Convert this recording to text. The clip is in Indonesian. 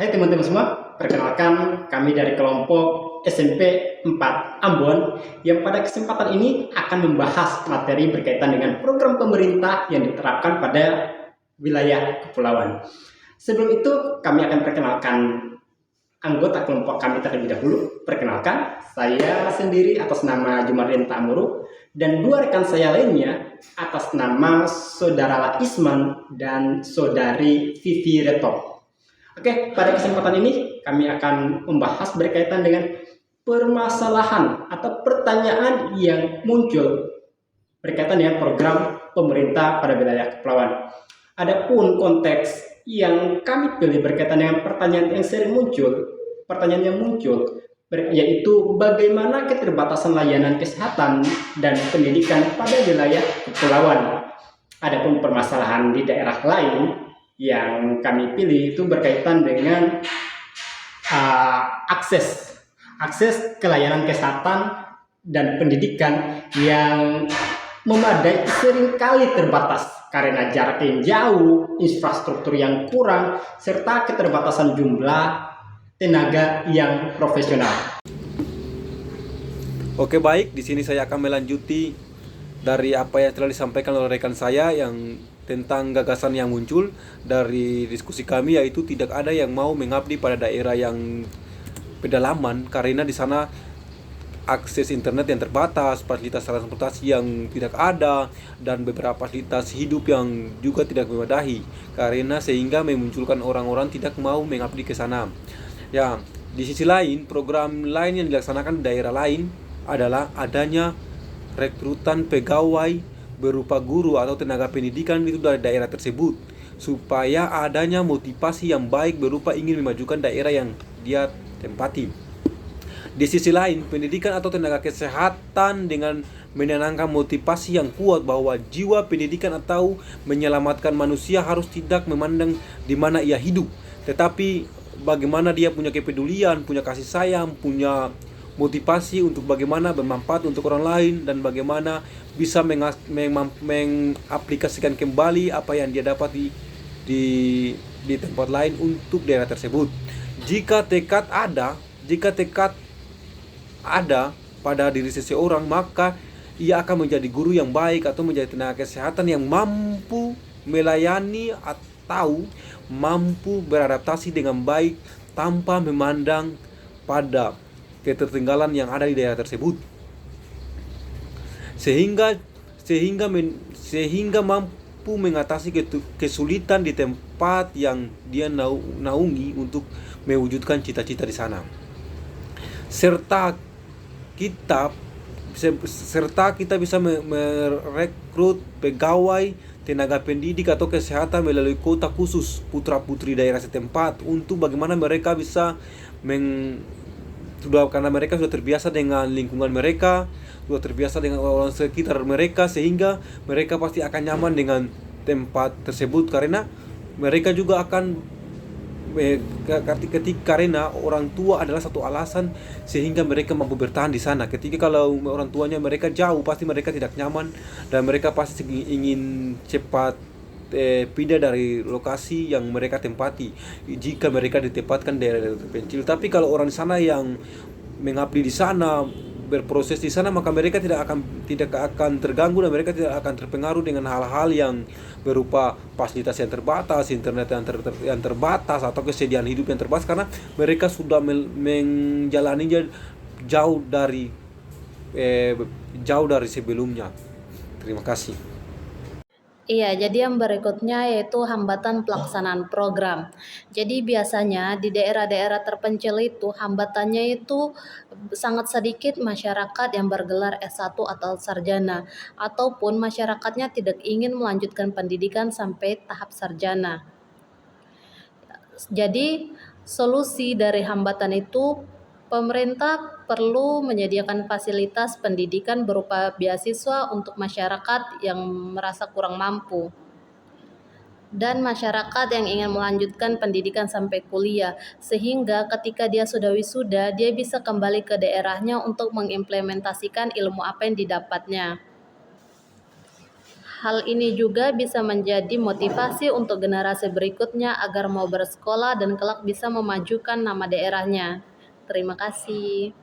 Hai teman-teman semua, perkenalkan kami dari kelompok SMP 4 Ambon yang pada kesempatan ini akan membahas materi berkaitan dengan program pemerintah yang diterapkan pada wilayah kepulauan. Sebelum itu, kami akan perkenalkan anggota kelompok kami terlebih dahulu. Perkenalkan, saya sendiri atas nama Jumardian Ta'amuru dan dua rekan saya lainnya atas nama Saudara Isman dan Saudari Vivi Reto. Oke, pada kesempatan ini kami akan membahas berkaitan dengan permasalahan atau pertanyaan yang muncul berkaitan dengan program pemerintah pada wilayah kepulauan. Adapun konteks yang kami pilih berkaitan dengan pertanyaan yang muncul yaitu bagaimana keterbatasan layanan kesehatan dan pendidikan pada wilayah kepulauan. Adapun permasalahan di daerah lain yang kami pilih itu berkaitan dengan akses ke layanan kesehatan dan pendidikan yang memadai seringkali terbatas karena jarak yang jauh, infrastruktur yang kurang, serta keterbatasan jumlah tenaga yang profesional. Oke, baik, di sini saya akan melanjuti dari apa yang telah disampaikan oleh rekan saya yang tentang gagasan yang muncul dari diskusi kami, yaitu tidak ada yang mau mengabdi pada daerah yang pedalaman karena di sana akses internet yang terbatas, fasilitas transportasi yang tidak ada, dan beberapa fasilitas hidup yang juga tidak memadai karena sehingga memunculkan orang-orang tidak mau mengabdi ke sana. Ya, di sisi lain, program lain yang dilaksanakan di daerah lain adalah adanya rekrutan pegawai berupa guru atau tenaga pendidikan itu dari daerah tersebut, supaya adanya motivasi yang baik berupa ingin memajukan daerah yang dia tempati. Di sisi lain, pendidikan atau tenaga kesehatan dengan menanamkan motivasi yang kuat bahwa jiwa pendidikan atau menyelamatkan manusia harus tidak memandang di mana ia hidup, tetapi bagaimana dia punya kepedulian, punya kasih sayang, punya motivasi untuk bagaimana bermanfaat untuk orang lain, dan bagaimana bisa mengaplikasikan kembali apa yang dia dapat di tempat lain untuk daerah tersebut. Jika tekad ada pada diri seseorang, maka ia akan menjadi guru yang baik atau menjadi tenaga kesehatan yang mampu melayani atau mampu beradaptasi dengan baik tanpa memandang pada ketertinggalan yang ada di daerah tersebut, sehingga mampu mengatasi kesulitan di tempat yang dia naungi untuk mewujudkan cita-cita di sana. Serta kita bisa merekrut pegawai tenaga pendidik atau kesehatan melalui kota khusus putra-putri daerah setempat untuk bagaimana mereka bisa karena mereka sudah terbiasa dengan lingkungan mereka, sudah terbiasa dengan orang sekitar mereka, sehingga mereka pasti akan nyaman dengan tempat tersebut karena mereka juga akan karena orang tua adalah satu alasan sehingga mereka mampu bertahan di sana. Ketika kalau orang tuanya mereka jauh, pasti mereka tidak nyaman dan mereka pasti ingin cepat pindah dari lokasi yang mereka tempati jika mereka ditempatkan daerah terpencil. Tapi kalau orang di sana yang mengabdi di sana, berproses di sana, maka mereka tidak akan terganggu dan mereka tidak akan terpengaruh dengan hal-hal yang berupa fasilitas yang terbatas, internet yang terbatas, atau kesediaan hidup yang terbatas, karena mereka sudah menjalaninya jauh dari sebelumnya. Terima kasih. Iya, jadi yang berikutnya yaitu hambatan pelaksanaan program. Jadi biasanya di daerah-daerah terpencil itu hambatannya itu sangat sedikit masyarakat yang bergelar S1 atau sarjana, ataupun masyarakatnya tidak ingin melanjutkan pendidikan sampai tahap sarjana. Jadi solusi dari hambatan itu, pemerintah perlu menyediakan fasilitas pendidikan berupa beasiswa untuk masyarakat yang merasa kurang mampu dan masyarakat yang ingin melanjutkan pendidikan sampai kuliah, sehingga ketika dia sudah wisuda, dia bisa kembali ke daerahnya untuk mengimplementasikan ilmu apa yang didapatnya. Hal ini juga bisa menjadi motivasi untuk generasi berikutnya agar mau bersekolah dan kelak bisa memajukan nama daerahnya. Terima kasih.